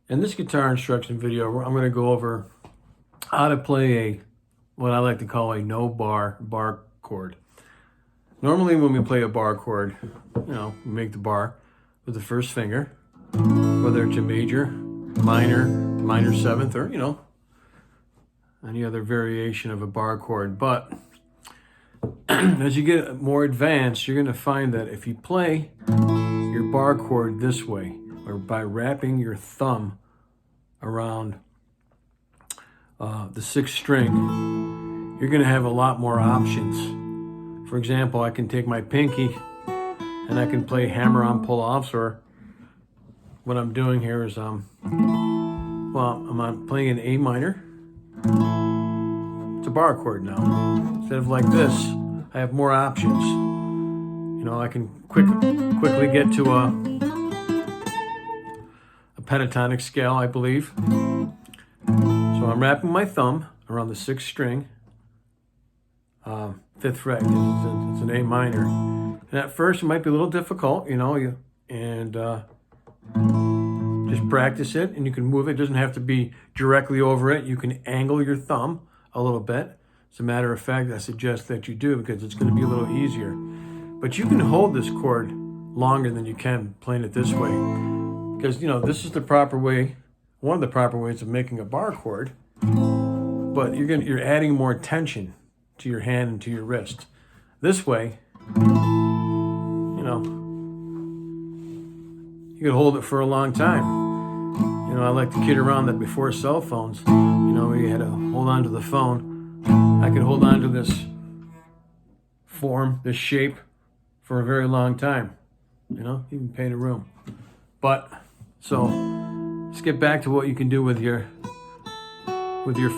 In this guitar instruction video, I'm going to go over how to play what I like to call a no bar chord. Normally when we play a bar chord, we make the bar with the first finger, whether it's a major, minor seventh, or, any other variation of a bar chord. But as you get more advanced, you're going to find that if you play your bar chord this way, or by wrapping your thumb around the sixth string, you're going to have a lot more options. For example, I can take my pinky and I can play hammer-on pull-offs, or what I'm doing here is I'm playing an A minor. It's a bar chord now. Instead of like this, I have more options. I can quickly get to a pentatonic scale, I believe. So I'm wrapping my thumb around the sixth string, fifth fret. It's an A minor, and at first it might be a little difficult, and just practice it, and you can move it. It doesn't have to be directly over it. You can angle your thumb a little bit. As a matter of fact, I suggest that you do, because it's going to be a little easier. But you can hold this chord longer than you can playing it this way, because this is the proper way, one of the proper ways of making a bar chord. But you're adding more tension to your hand and to your wrist. This way, you could hold it for a long time. I like to kid around that before cell phones, you had to hold on to the phone. I could hold on to this form, this shape, for a very long time, even paint a room. But, so, let's get back to what you can do with your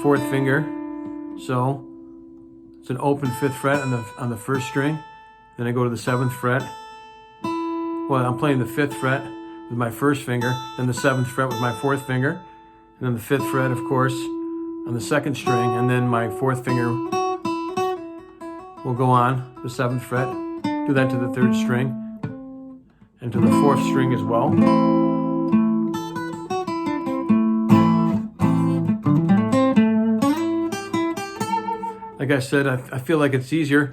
fourth finger. So, it's an open fifth fret on the first string. Then I go to the seventh fret. Well, I'm playing the fifth fret with my first finger, then the seventh fret with my fourth finger, and then the fifth fret, of course, on the second string, and then my fourth finger will go on the seventh fret. Do that to the third string, and to the fourth string as well. Like I said, I feel like it's easier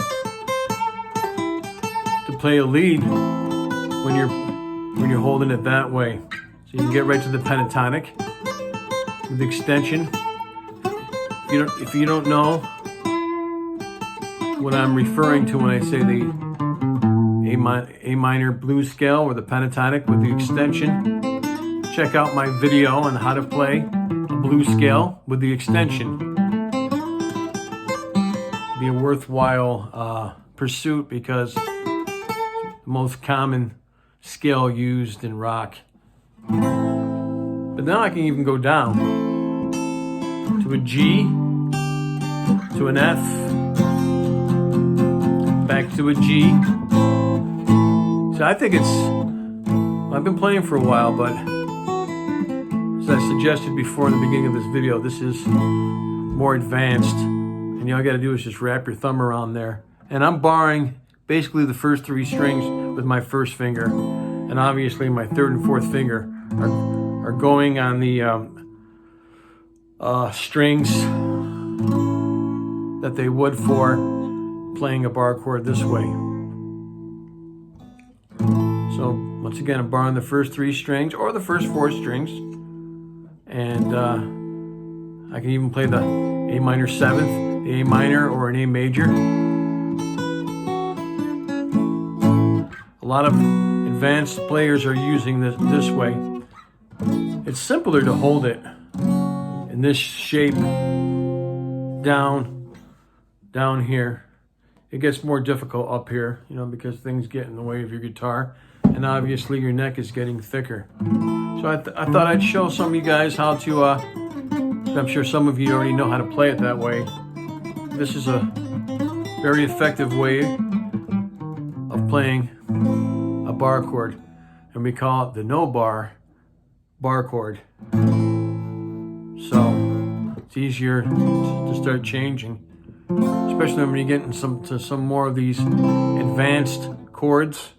to play a lead when you're holding it that way. So you can get right to the pentatonic with the extension. If you don't know what I'm referring to when I say the A minor blues scale or the pentatonic with the extension, check out my video on how to play a blues scale with the extension. Be a worthwhile pursuit, because it's the most common scale used in rock. But now I can even go down to a G, to an F, back to a G. So I think I've been playing for a while, but as I suggested before in the beginning of this video, this is more advanced. And all you gotta do is just wrap your thumb around there. And I'm barring basically the first three strings with my first finger. And obviously my third and fourth finger are going on the strings that they would for playing a bar chord this way. So once again, I'm barring the first three strings or the first four strings. And I can even play the A minor seventh, the A minor, or an A major. A lot of advanced players are using this way. It's simpler to hold it in this shape down here. It gets more difficult up here, because things get in the way of your guitar, and obviously your neck is getting thicker. So I thought I'd show some of you guys how to, I'm sure some of you already know how to play it that way. This is a very effective way of playing a bar chord, and we call it the no bar chord. So it's easier to start changing, especially when you get into some more of these advanced chords.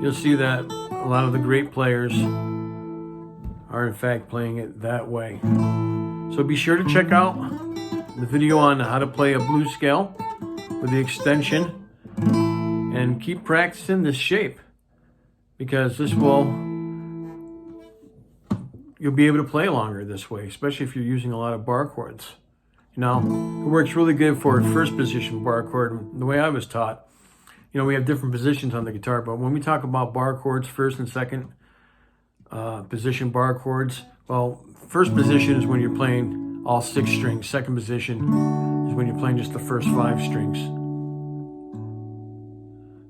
you'll see that a lot of the great players are in fact playing it that way. So be sure to check out the video on how to play a blues scale with the extension, and keep practicing this shape, because this will, you'll be able to play longer this way, especially if you're using a lot of bar chords. You know, it works really good for first position bar chord. The way I was taught, you know, we have different positions on the guitar, but when we talk about bar chords, first and second position bar chords, well, first position is when you're playing all 6 strings. Second position is when you're playing just the first 5 strings.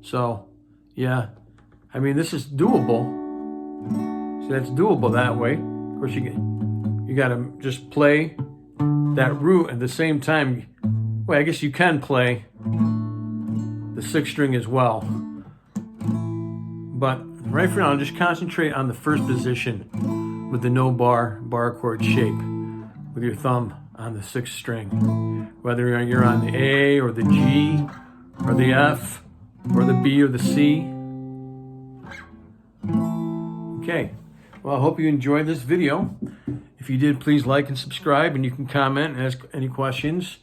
So, yeah, I mean, this is doable. So that's doable that way. Of course, you got to just play that root at the same time. Well, I guess you can play the 6th string as well. But right for now, just concentrate on the first position with the no bar chord shape with your thumb on the 6th string. Whether you're on the A or the G or the F or the B or the C. Okay, well, I hope you enjoyed this video. If you did, please like and subscribe, and you can comment and ask any questions.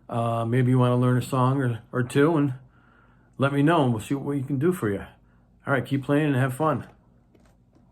Maybe you want to learn a song or two, and let me know, and we'll see what we can do for you. All right, keep playing and have fun.